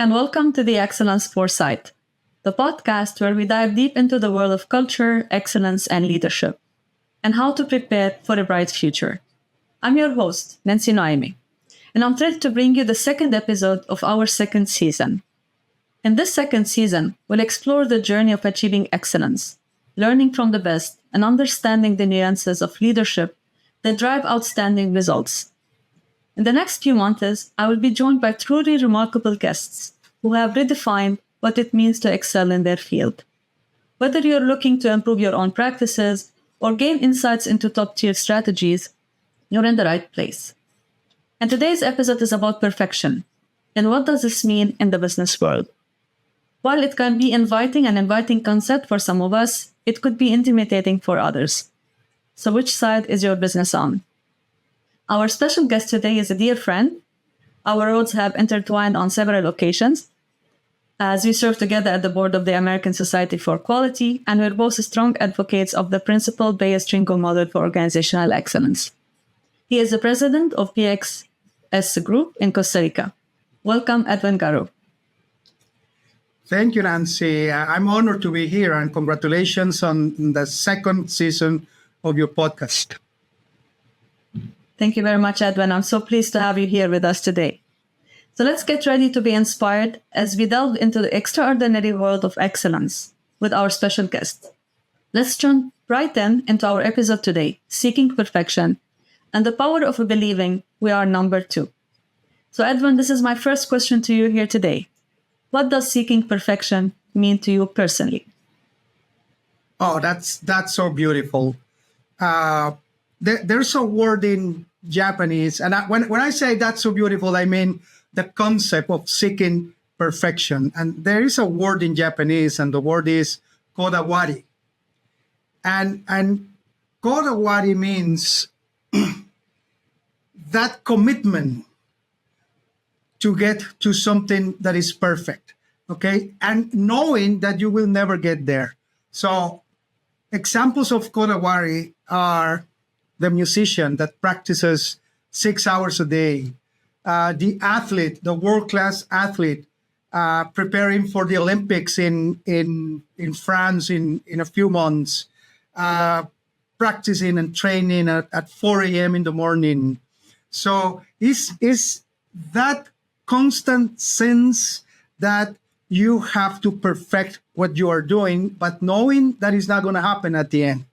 and welcome to the Excellence Foresight, the podcast where we dive deep into the world of culture, excellence, and leadership, and how to prepare for a bright future. I'm your host, Nancy Noemi, and I'm thrilled to bring you the second episode of our second season. In this second season, we'll explore the journey of achieving excellence, learning from the best, and understanding the nuances of leadership that drive outstanding results. In the next few months, I will be joined by truly remarkable guests who have redefined what it means to excel in their field. Whether you're looking to improve your own practices or gain insights into top-tier strategies, you're in the right place. And today's episode is about perfection. And what does this mean in the business world? While it can be an inviting concept for some of us, it could be intimidating for others. So which side is your business on? Our special guest today is a dear friend. Our roads have intertwined on several occasions, as we serve together at the board of the American Society for Quality, and we're both strong advocates of the principle-based Shingo Model for organizational excellence. He is the president of PXS Group in Costa Rica. Welcome, Edwin Garro. Thank you, Nancy. I'm honored to be here, and congratulations on the second season of your podcast. Thank you very much, Edwin. I'm so pleased to have you here with us today. So let's get ready to be inspired as we delve into the extraordinary world of excellence with our special guest. Let's jump right into our episode today, Seeking Perfection, and the power of believing we are number two. So Edwin, this is my first question to you here today. What does seeking perfection mean to you personally? Oh, that's so beautiful. There's a word in Japanese, and when I say that's so beautiful, I mean the concept of seeking perfection. And there is a word in Japanese, and the word is Kodawari. And Kodawari means that commitment to get to something that is perfect, okay? And knowing that you will never get there. So examples of Kodawari are the musician that practices 6 hours a day, the athlete, the world-class athlete, preparing for the Olympics in France in a few months, practicing and training at 4 a.m. in the morning. So is that constant sense that you have to perfect what you are doing, but knowing that it's not going to happen at the end.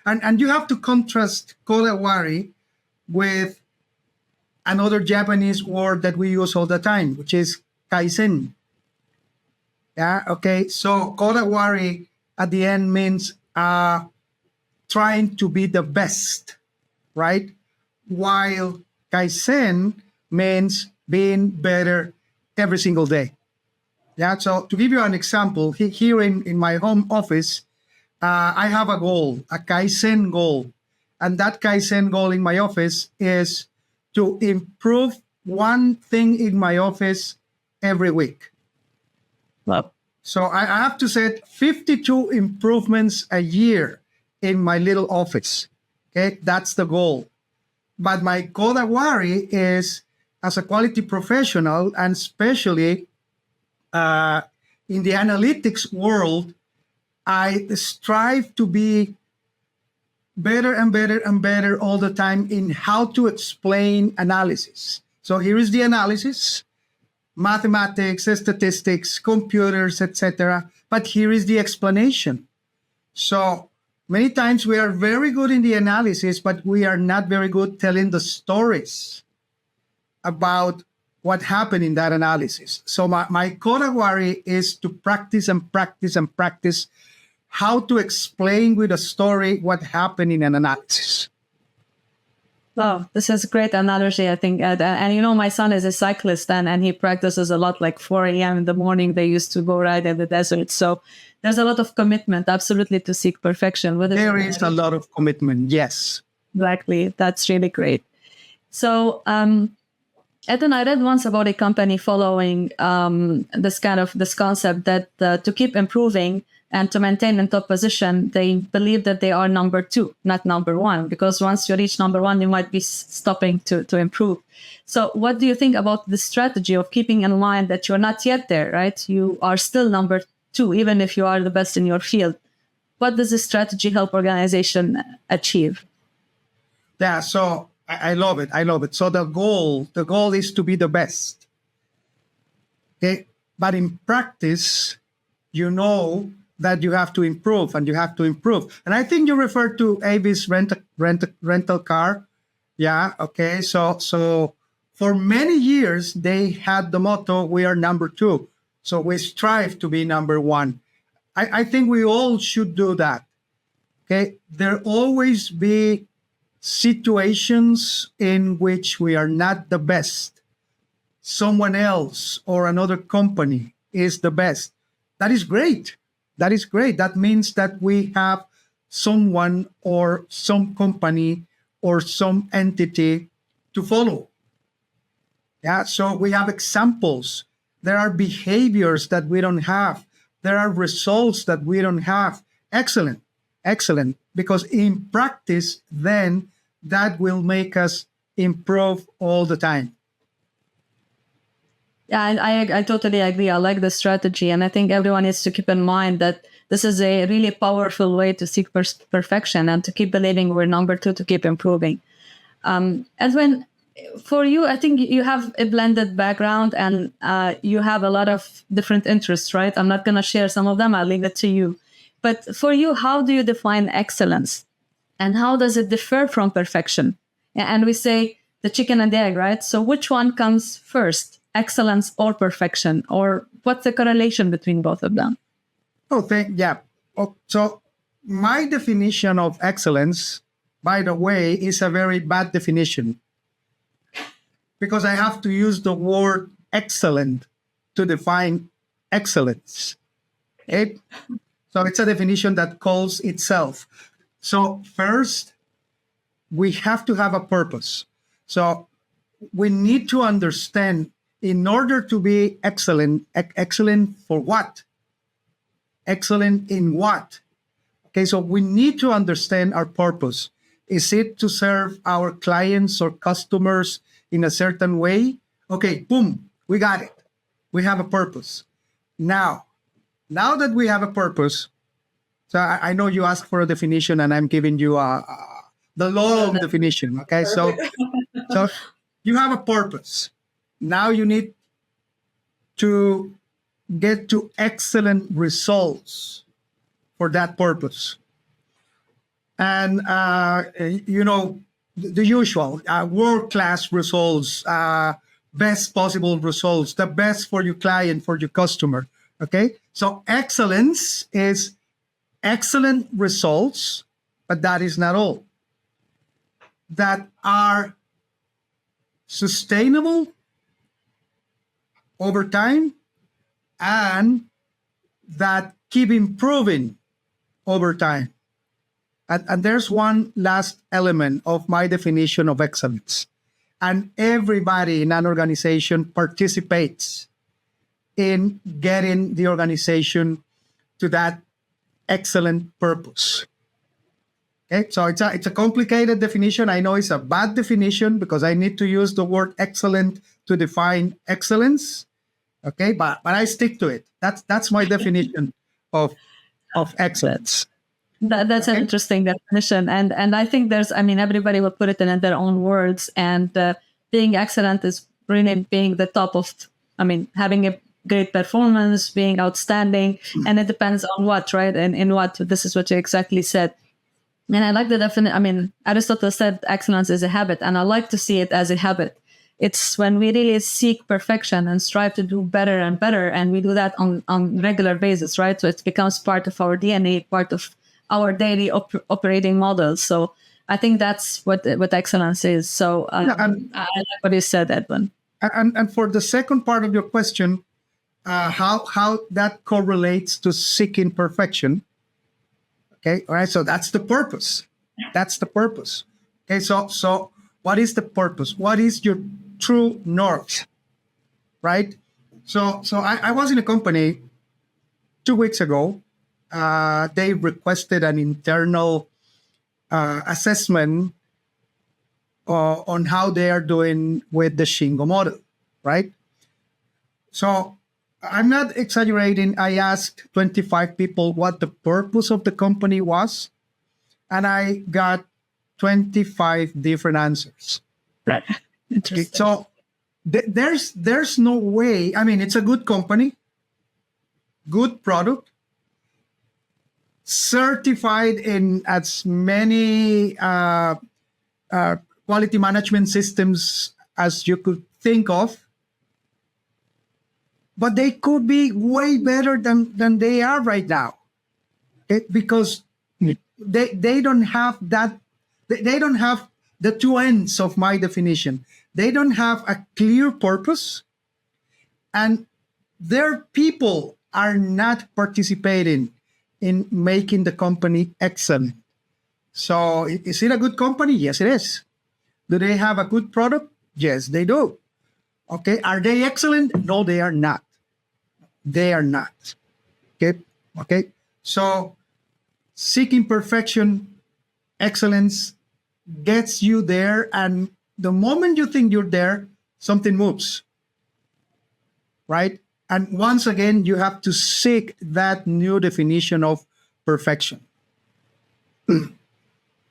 And you have to contrast Kodawari with another Japanese word that we use all the time, which is Kaizen. Yeah, okay. So Kodawari at the end means trying to be the best, right? While Kaizen means being better every single day. Yeah, so to give you an example, here in my home office, I have a goal, a Kaizen goal. And that Kaizen goal in my office is to improve one thing in my office every week. Wow. So I have to set 52 improvements a year in my little office. Okay, that's the goal. But my Kodawari is, as a quality professional, and especially in the analytics world, I strive to be better and better and better all the time in how to explain analysis. So here is the analysis, mathematics, statistics, computers, etc. But here is the explanation. So many times we are very good in the analysis, but we are not very good telling the stories about what happened in that analysis. So my Kodawari is to practice and practice and practice how to explain with a story what happened in an analysis. Wow, this is a great analogy, I think. And you know, my son is a cyclist and he practices a lot, like 4 a.m. in the morning. They used to go ride in the desert. So there's a lot of commitment, absolutely, to seek perfection. There is a lot of commitment, yes. Exactly. That's really great. So, Edwin, I read once about a company following this concept that to keep improving And to maintain in top position, they believe that they are number two, not number one, because once you reach number one, you might be stopping to improve. So what do you think about the strategy of keeping in mind that you're not yet there, right? You are still number two, even if you are the best in your field. What does this strategy help organization achieve? Yeah, so I love it. I love it. So the goal is to be the best. Okay, but in practice, you know that you have to improve and you have to improve. And I think you referred to Avis rental car. Yeah. Okay. So for many years they had the motto, "We are number two." So we strive to be number one. I think we all should do that. Okay. There always be situations in which we are not the best. Someone else or another company is the best. That is great. That is great. That means that we have someone or some company or some entity to follow. Yeah, so we have examples. There are behaviors that we don't have. There are results that we don't have. Excellent, excellent. Because in practice, then that will make us improve all the time. Yeah, I totally agree. I like the strategy. And I think everyone needs to keep in mind that this is a really powerful way to seek perfection and to keep believing we're number two, to keep improving. Edwin, for you, I think you have a blended background and you have a lot of different interests, right? I'm not going to share some of them. I'll leave it to you. But for you, how do you define excellence? And how does it differ from perfection? And we say the chicken and the egg, right? So which one comes first, excellence or perfection? Or what's the correlation between both of them? So my definition of excellence, by the way, is a very bad definition because I have to use the word excellent to define excellence. Okay? So it's a definition that calls itself. So first, we have to have a purpose. So we need to understand, in order to be excellent, excellent for what? Excellent in what? Okay, so we need to understand our purpose. Is it to serve our clients or customers in a certain way? Okay, boom, we got it. We have a purpose. Now that we have a purpose, so I know you asked for a definition and I'm giving you the law of definition. Okay, so you have a purpose. Now you need to get to excellent results for that purpose. And, the usual, world-class results, best possible results, the best for your client, for your customer. Okay, so excellence is excellent results, but that is not all. That are sustainable over time and that keep improving over time. And there's one last element of my definition of excellence. And everybody in an organization participates in getting the organization to that excellent purpose. Okay, so it's a complicated definition. I know it's a bad definition because I need to use the word excellent to define excellence. Okay, but I stick to it. That's my definition of excellence. That's an interesting definition, and I think everybody will put it in their own words. And being excellent is really being the top of, having a great performance, being outstanding, and it depends on what, right? And in what, this is what you exactly said. And I like the definition. Aristotle said excellence is a habit, and I like to see it as a habit. It's when we really seek perfection and strive to do better and better, and we do that on regular basis, right? So it becomes part of our DNA, part of our daily operating model. So I think that's what excellence is. So I like what you said, Edwin. And for the second part of your question, how that correlates to seeking perfection. Okay, all right. So that's the purpose. That's the purpose. Okay, so what is the purpose? What is your true north? Right. So I was in a company 2 weeks ago, they requested an internal assessment on how they are doing with the Shingo model, right? So I'm not exaggerating. I asked 25 people what the purpose of the company was, and I got 25 different answers. Right. Interesting. So there's no way. I mean, it's a good company, good product, certified in as many quality management systems as you could think of, but they could be way better than they are right now. Because they don't have that, they don't have the two ends of my definition. They don't have a clear purpose, and their people are not participating in making the company excellent. So is it a good company? Yes, it is. Do they have a good product? Yes, they do. Okay. Are they excellent? No, they are not. They are not. Okay. Okay. So seeking perfection, excellence gets you there. And the moment you think you're there, something moves. Right? And once again, you have to seek that new definition of perfection.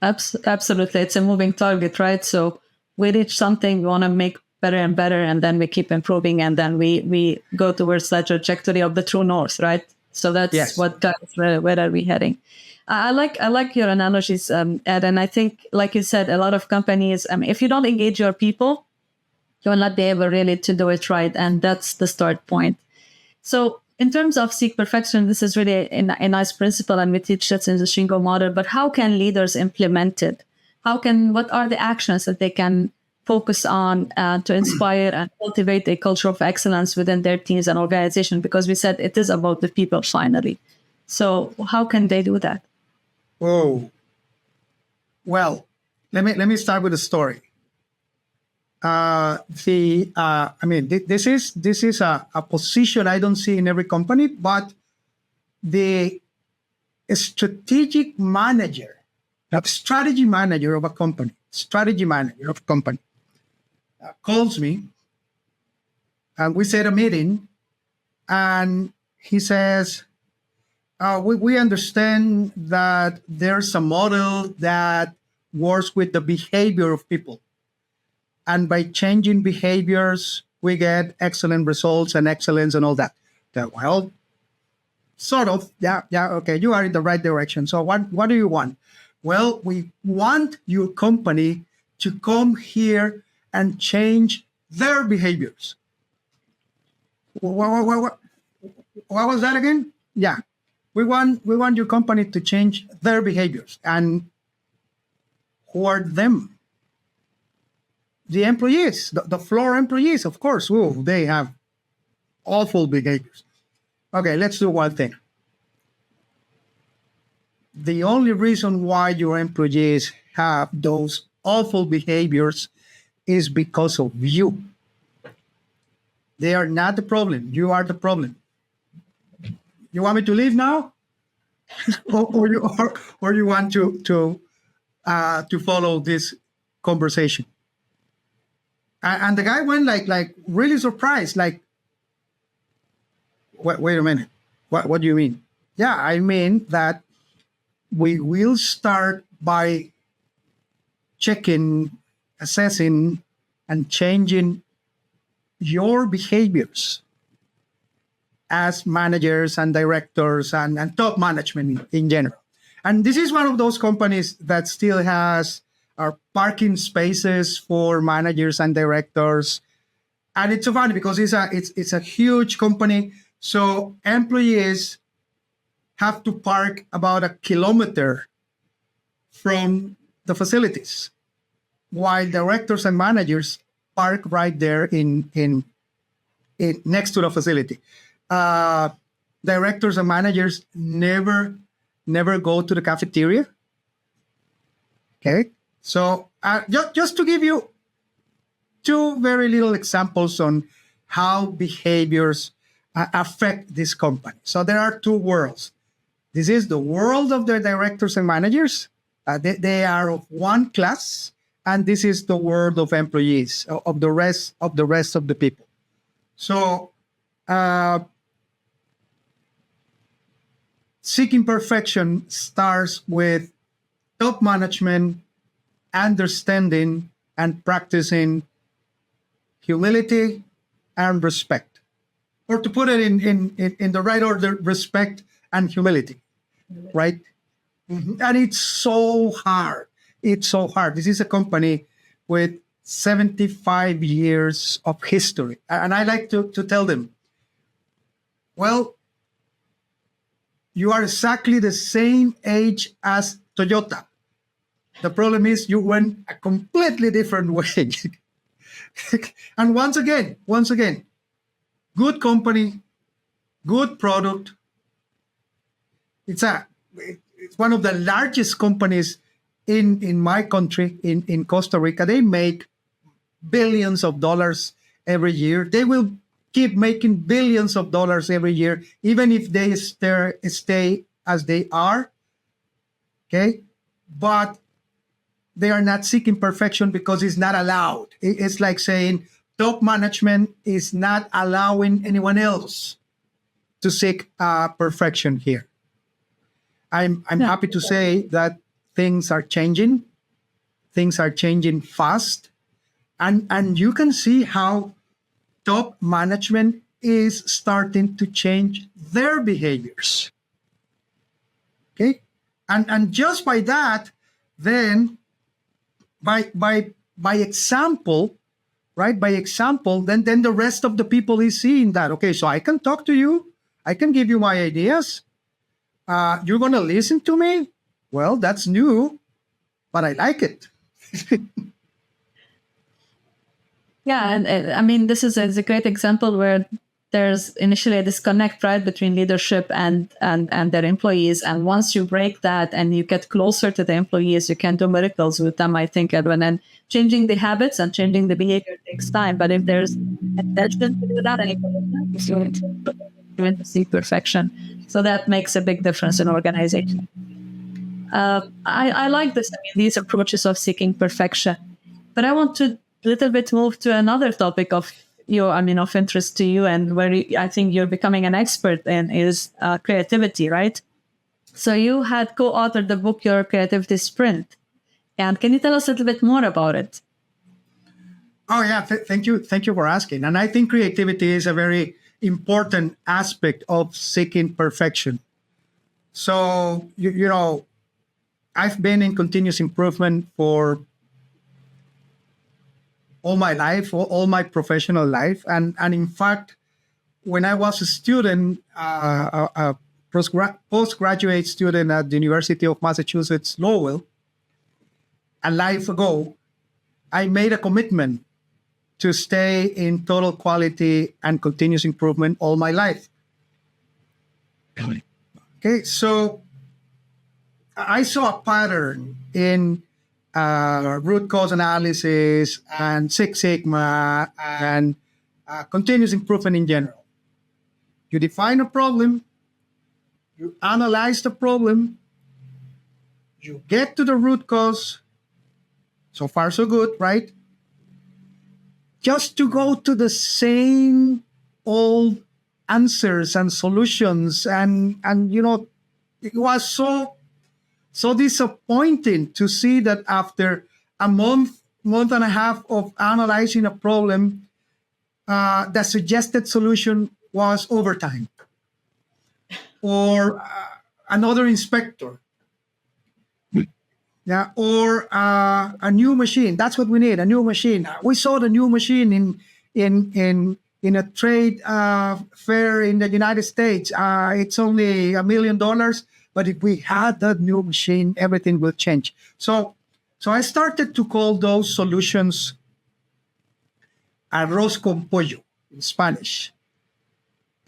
Absolutely. It's a moving target, right? So we reach something, we want to make better and better, and then we keep improving, and then we go towards that trajectory of the true north, right? So that's Yes. what guides where are we heading. I like your analogies, Ed, and I think, like you said, a lot of companies, if you don't engage your people, you will not be able really to do it right, and that's the start point. So in terms of seek perfection, this is really a nice principle, and we teach that in the Shingo model. But how can leaders implement it? What are the actions that they can focus on to inspire and cultivate a culture of excellence within their teams and organization? Because we said it is about the people finally. So how can they do that? Oh, well, let me start with a story. This is a position I don't see in every company, but the strategic manager, strategy manager of a company, calls me, and we set a meeting, and he says, we understand that there's a model that works with the behavior of people. And by changing behaviors, we get excellent results and excellence and all that. Well, sort of, yeah, okay, you are in the right direction. So what do you want? Well, we want your company to come here and change their behaviors. What was that again? Yeah, we want your company to change their behaviors. And who are them? The employees, the floor employees, of course. Ooh, they have awful behaviors. Okay, let's do one thing. The only reason why your employees have those awful behaviors is because of you. They are not the problem. You are the problem. You want me to leave now, or you want to follow this conversation? And the guy went like really surprised, like, wait a minute, what do you mean? Yeah, I mean that we will start by checking, assessing, and changing your behaviors as managers and directors and top management in general. And this is one of those companies that still has our parking spaces for managers and directors. And it's so funny because it's a huge company. So employees have to park about a kilometer from the facilities, while directors and managers park right there in next to the facility. Directors and managers never go to the cafeteria. Okay. So just to give you two very little examples on how behaviors affect this company. So there are two worlds. This is the world of the directors and managers. They are of one class, and this is the world of employees, of the rest of the people. So, seeking perfection starts with top management understanding and practicing humility and respect, or to put it in the right order, respect and humility, right? And it's so hard. It's so hard. This is a company with 75 years of history. And I like to tell them, well, you are exactly the same age as Toyota. The problem is you went a completely different way. And once again, good company, good product. It's one of the largest companies in my country, in Costa Rica. They make billions of dollars every year. They will keep making billions of dollars every year, even if they stay as they are. Okay? But they are not seeking perfection because it's not allowed. It's like saying top management is not allowing anyone else to seek perfection here. I'm happy to say that things are changing. Things are changing fast. And you can see how top management is starting to change their behaviors. Okay? And just by that, then by example, right? By example, then the rest of the people is seeing that. Okay, so I can talk to you. I can give you my ideas. You're going to listen to me? Well, that's new, but I like it. Yeah, and I mean, this is a great example where there's initially a disconnect, right, between leadership and their employees. And once you break that and you get closer to the employees, you can do miracles with them, I think, Edwin. And changing the habits and changing the behavior takes time. But if there's intention to do that and you're going to seek perfection. So that makes a big difference in organization. I like this. I mean, these approaches of seeking perfection. But I want to a little bit move to another topic of of interest to you, and where I think you're becoming an expert in is creativity, right? So you had co-authored the book, Your Creativity Sprint. And can you tell us a little bit more about it? Oh, yeah. Thank you. Thank you for asking. And I think creativity is a very important aspect of seeking perfection. So, I've been in continuous improvement for all my life, all my professional life. And in fact, when I was a student, a postgraduate student at the University of Massachusetts, Lowell, a life ago, I made a commitment to stay in total quality and continuous improvement all my life. Okay, so I saw a pattern in root cause analysis and Six Sigma and continuous improvement in general. You define a problem, you analyze the problem, you get to the root cause. So far, so good, right? Just to go to the same old answers and solutions, and it was so disappointing to see that after a month and a half of analyzing a problem, the suggested solution was overtime or another inspector. Yeah, or a new machine. That's what we need, a new machine. We saw the new machine in a trade fair in the United States. It's only $1 million, but if we had that new machine, everything will change. So I started to call those solutions arroz con pollo in Spanish.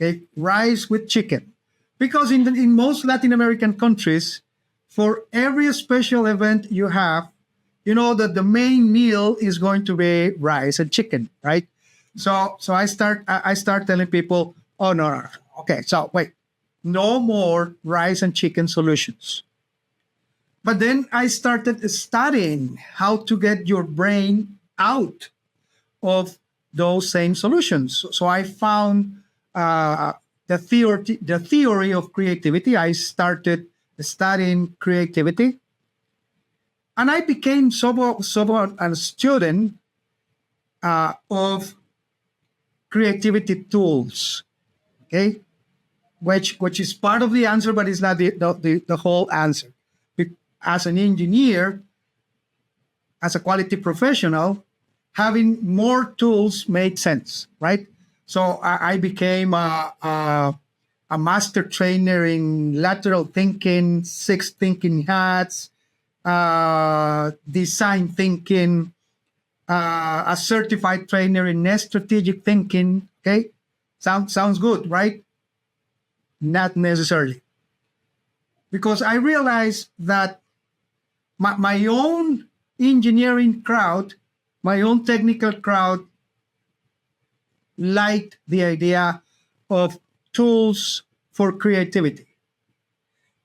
Okay, rice with chicken, because in most Latin American countries, for every special event you have, that the main meal is going to be rice and chicken, right? So I start telling people, oh no. Okay, so wait, no more rice and chicken solutions. But then I started studying how to get your brain out of those same solutions. So I found the theory of creativity. I started studying creativity, and I became somewhat a student of creativity tools. Okay, which is part of the answer, but it's not the whole answer. As an engineer, as a quality professional, having more tools made sense, right? So I became a master trainer in lateral thinking, six thinking hats, design thinking, a certified trainer in strategic thinking. Okay, sounds good, right? Not necessarily, because I realized that my own engineering crowd, my own technical crowd, liked the idea of tools for creativity,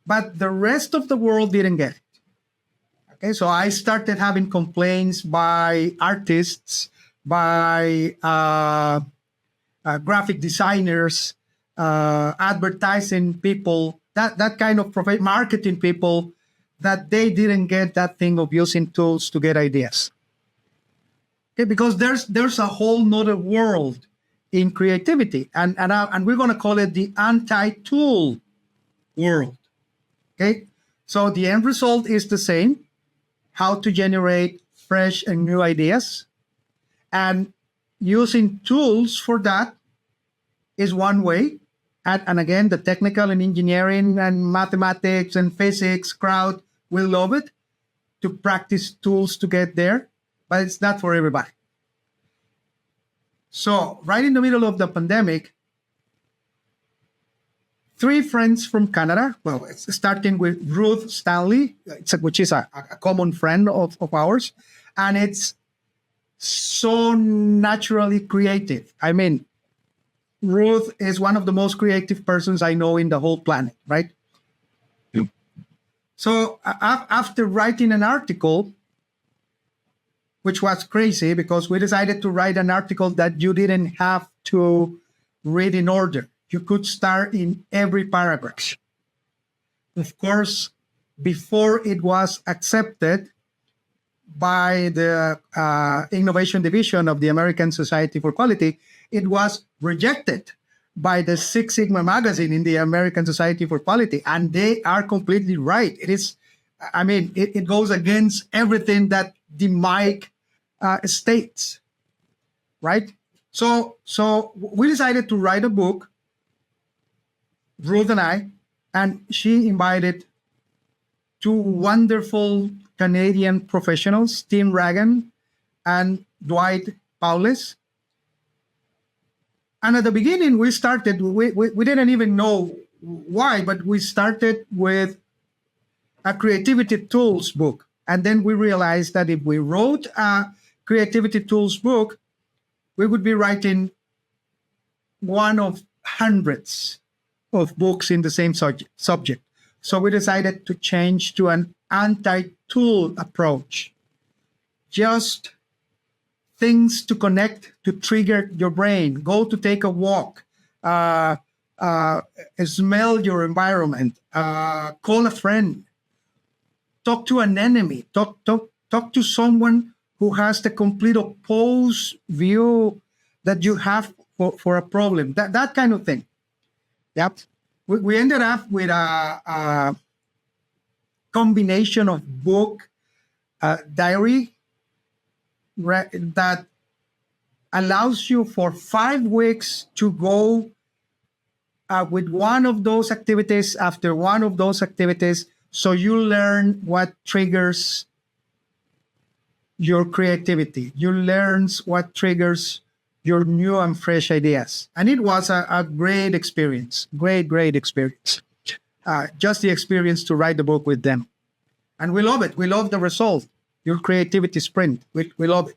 but the rest of the world didn't get it. Okay, so I started having complaints by artists, by graphic designers, advertising people, that kind of marketing people, that they didn't get that thing of using tools to get ideas. Okay, because there's a whole nother world in creativity, and we're going to call it the anti-tool world. Okay, so the end result is the same: how to generate fresh and new ideas, and using tools for that is one way. And again, the technical and engineering and mathematics and physics crowd will love it, to practice tools to get there, but it's not for everybody. So right in the middle of the pandemic, three friends from Canada, well, starting with Ruth Stanley, which is a common friend of ours, and it's so naturally creative. I mean, Ruth is one of the most creative persons I know in the whole planet, right? Yep. So after writing an article, which was crazy because we decided to write an article that you didn't have to read in order. You could start in every paragraph. Of course, before it was accepted by the Innovation Division of the American Society for Quality, it was rejected by the Six Sigma magazine in the American Society for Quality. And they are completely right. It is, I mean, it goes against everything that the MIC states, right? So we decided to write a book, Ruth and I, and she invited two wonderful Canadian professionals, Tim Ragan and Dwight Paulus. And at the beginning, we didn't even know why, but we started with a creativity tools book. And then we realized that if we wrote a creativity tools book, we would be writing one of hundreds of books in the same subject. So we decided to change to an anti-tool approach. Just things to connect, to trigger your brain. Go to take a walk. Smell your environment. Call a friend. Talk to an enemy. Talk to someone who has the complete opposed view that you have for a problem. That kind of thing. Yep. We ended up with a combination of book, diary, that allows you for 5 weeks to go with one of those activities after one of those activities, so you learn what triggers your creativity. You learn what triggers your new and fresh ideas. And it was a great experience, great experience. Just the experience to write the book with them. And we love it. We love the result. Your creativity sprint. We love it.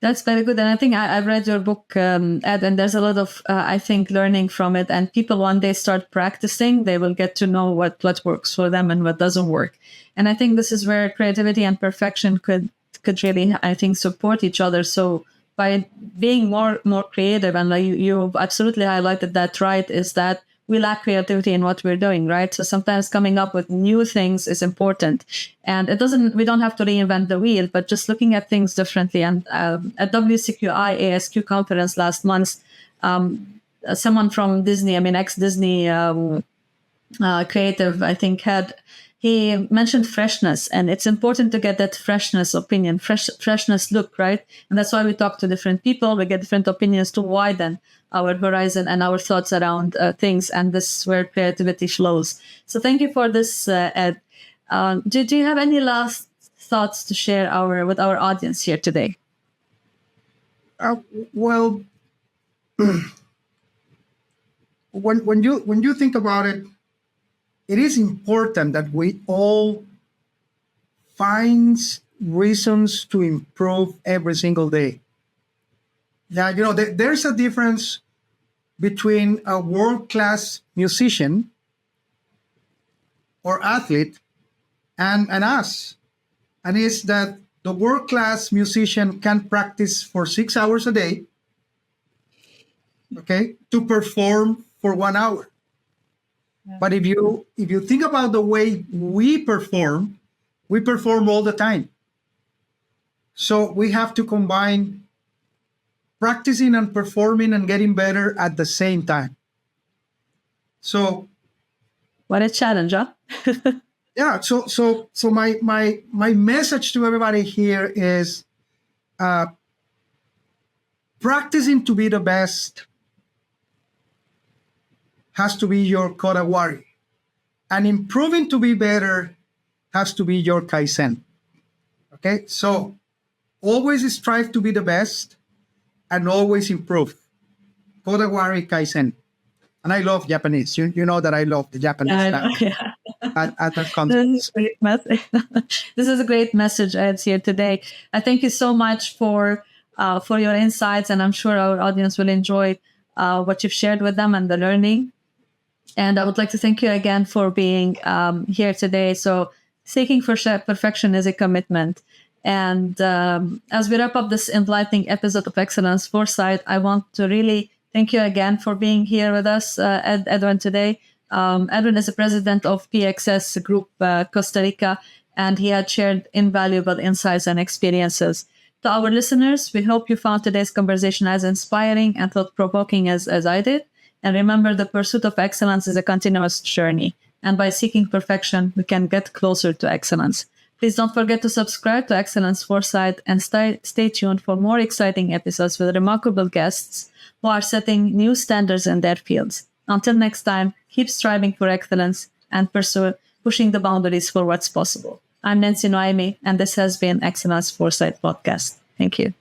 That's very good. And I think I've read your book, Ed, and there's a lot of, I think, learning from it. And people, one day start practicing, they will get to know what works for them and what doesn't work. And I think this is where creativity and perfection could really, I think, support each other. So by being more creative, and like you absolutely highlighted that, right, is that we lack creativity in what we're doing, right? So sometimes coming up with new things is important, and we don't have to reinvent the wheel, but just looking at things differently. And at WCQI ASQ conference last month, someone from Disney, ex-Disney creative, I think, he mentioned freshness, and it's important to get that freshness opinion, freshness look, right? And that's why we talk to different people. We get different opinions to widen our horizon and our thoughts around things. And this is where creativity flows. So thank you for this, Ed. Do you have any last thoughts to share with our audience here today? Well, when you think about it, it is important that we all find reasons to improve every single day. Yeah, there's a difference between a world-class musician or athlete and us. And it's that the world-class musician can practice for 6 hours a day, okay, to perform for 1 hour. But if you think about the way we perform all the time. So we have to combine practicing and performing and getting better at the same time. So what a challenge, huh? Yeah. So my message to everybody here is practicing to be the best has to be your Kodawari, and improving to be better has to be your Kaizen. Okay, so always strive to be the best and always improve. Kodawari Kaizen. And I love Japanese. You know that I love the Japanese language. Yeah. At that conference. This is a great message, Ed, here today. I thank you so much for your insights, and I'm sure our audience will enjoy what you've shared with them and the learning. And I would like to thank you again for being here today. So seeking for perfection is a commitment. And as we wrap up this enlightening episode of Excellence Foresight, I want to really thank you again for being here with us, Edwin, today. Edwin is the president of PXS Group, Costa Rica, and he had shared invaluable insights and experiences. To our listeners, we hope you found today's conversation as inspiring and thought-provoking as I did. And remember, the pursuit of excellence is a continuous journey. And by seeking perfection, we can get closer to excellence. Please don't forget to subscribe to Excellence Foresight and stay tuned for more exciting episodes with remarkable guests who are setting new standards in their fields. Until next time, keep striving for excellence and pushing the boundaries for what's possible. I'm Nancy Noemi, and this has been Excellence Foresight Podcast. Thank you.